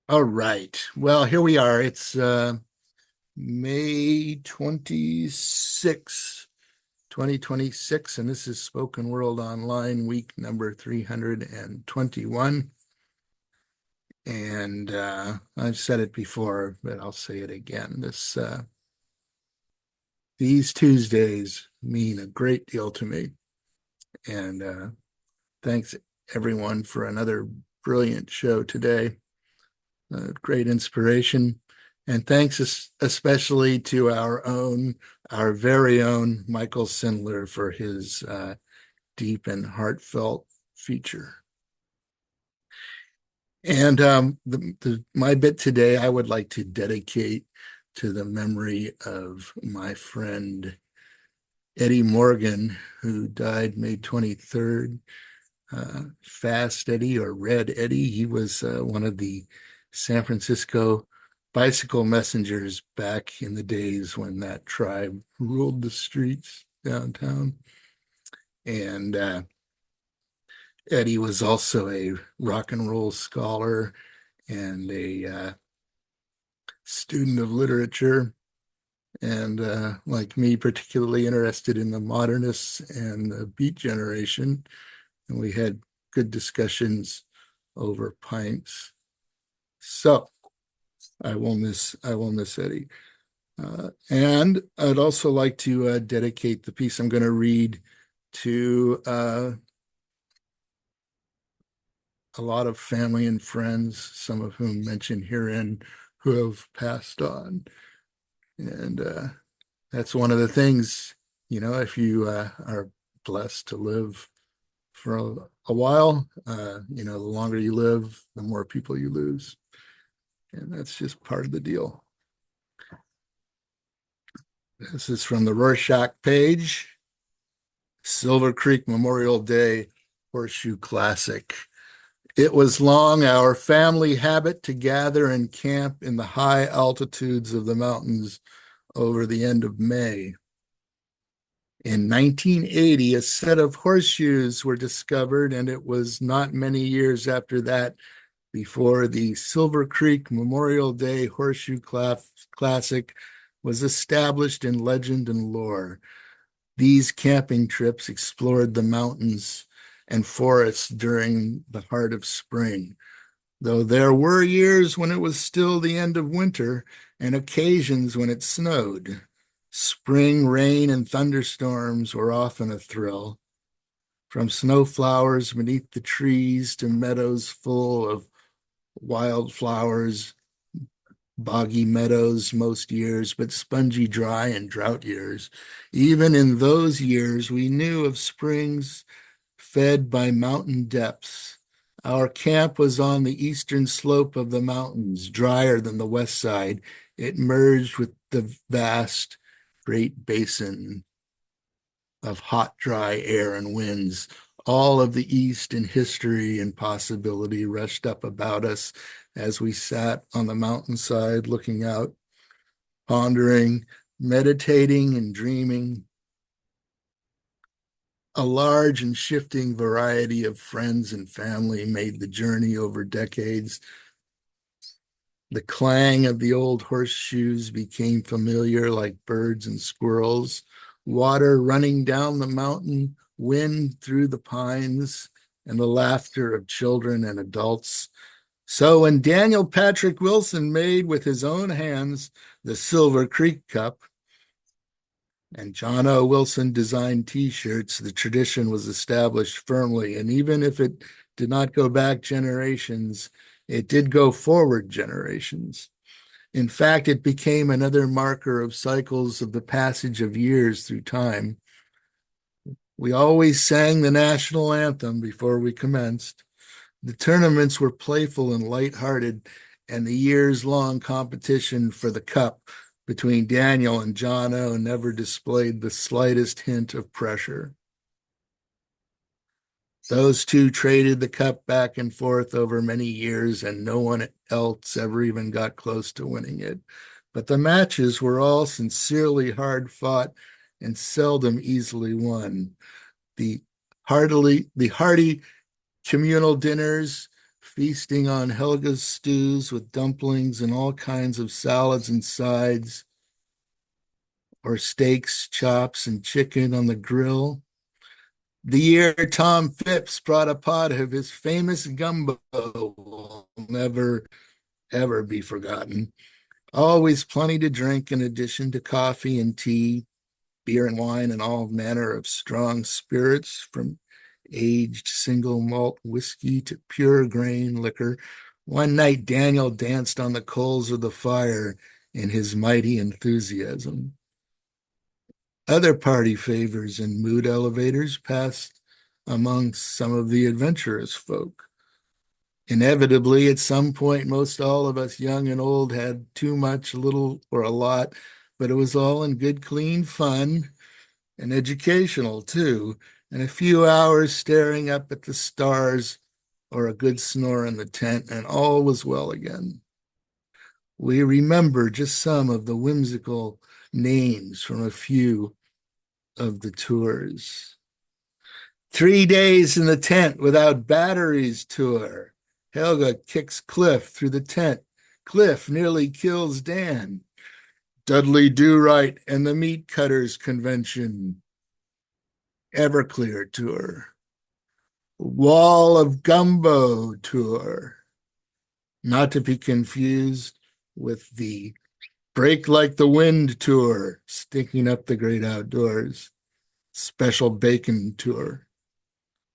All right. Well, here we are. It's May 26, 2026, and this is Spoken World Online week number 321. And I've said it before, but I'll say it again. These Tuesdays mean a great deal to me. And thanks everyone for another brilliant show today. Great inspiration. And thanks especially to our very own Michael Sindler for his deep and heartfelt feature. And my bit today, I would like to dedicate to the memory of my friend Eddie Morgan, who died May 23rd. Fast Eddie or Red Eddie. He was one of the San Francisco bicycle messengers back in the days when that tribe ruled the streets downtown. And Eddie was also a rock and roll scholar and a student of literature. And like me, particularly interested in the modernists and the Beat Generation. And we had good discussions over pints. So I will miss Eddie. And I'd also like to dedicate the piece I'm going to read to a lot of family and friends, some of whom mentioned herein, who have passed on. And that's one of the things, if you are blessed to live for a while, the longer you live, the more people you lose. And that's just part of the deal. This is from the Roarshock page, Silver Creek Memorial Day Horseshoe Classic. It was long our family habit to gather and camp in the high altitudes of the mountains over the end of May. In 1980, a set of horseshoes were discovered, and it was not many years after that before the Silver Creek Memorial Day Horseshoe Classic was established in legend and lore. These camping trips explored the mountains and forests during the heart of spring, though there were years when it was still the end of winter and occasions when it snowed. Spring rain and thunderstorms were often a thrill. From snowflowers beneath the trees to meadows full of wildflowers, boggy meadows most years, but spongy, dry, and drought years. Even in those years, we knew of springs fed by mountain depths. Our camp was on the eastern slope of the mountains, drier than the west side. It merged with the vast Great Basin of hot, dry air and winds. All of the East in history and possibility rushed up about us as we sat on the mountainside looking out, pondering, meditating, and dreaming. A large and shifting variety of friends and family made the journey over decades. The clang of the old horseshoes became familiar like birds and squirrels, water running down the mountain, wind through the pines, and the laughter of children and adults. So when Daniel Patrick Wilson made with his own hands the Silver Creek Cup and John O. Wilson designed t-shirts, the tradition was established firmly. And even if it did not go back generations, it did go forward generations. In fact, it became another marker of cycles of the passage of years through time. We always sang the national anthem before we commenced. The tournaments were playful and lighthearted, and the years-long competition for the cup between Daniel and John O never displayed the slightest hint of pressure. Those two traded the cup back and forth over many years, and no one else ever even got close to winning it. But the matches were all sincerely hard fought and seldom easily won. The the hearty communal dinners feasting on Helga's stews with dumplings and all kinds of salads and sides, or steaks, chops, and chicken on the grill. The year Tom Phipps brought a pot of his famous gumbo will never, ever be forgotten. Always plenty to drink in addition to coffee and tea, beer and wine, and all manner of strong spirits, from aged single malt whiskey to pure grain liquor. One night, Daniel danced on the coals of the fire in his mighty enthusiasm. Other party favors and mood elevators passed among some of the adventurous folk. Inevitably, at some point, most all of us, young and old, had too much, little, or a lot, but it was all in good, clean fun and educational too. And a few hours staring up at the stars or a good snore in the tent, and all was well again. We remember just some of the whimsical names from a few of the tours. 3 days in the tent without batteries tour. Helga kicks Cliff through the tent. Cliff nearly kills Dan. Dudley Do-Right and the Meat Cutters Convention. Everclear tour. Wall of Gumbo tour. Not to be confused with the Break Like the Wind tour, stinking up the great outdoors. Special bacon tour.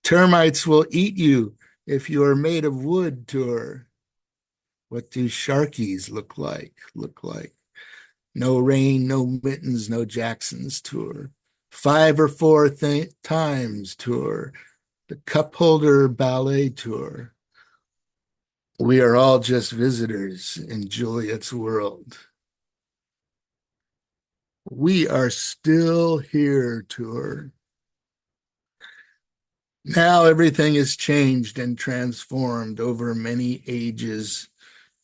Termites will eat you if you are made of wood tour. What do Sharkies look like? No rain, no mittens, no Jacksons tour. 5 or 4 times tour. The cup holder ballet tour. We are all just visitors in Juliet's world. We are still here tour. Now everything is changed and transformed over many ages,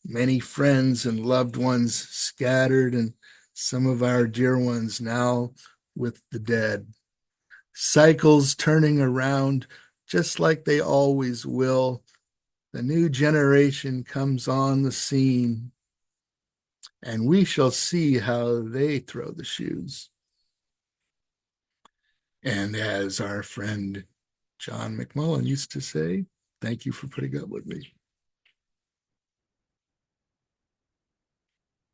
many friends and loved ones scattered, and some of our dear ones now with the dead. Cycles turning around just like they always will. The new generation comes on the scene, and we shall see how they throw the shoes. And as our friend John McMullen used to say, thank you for putting up with me.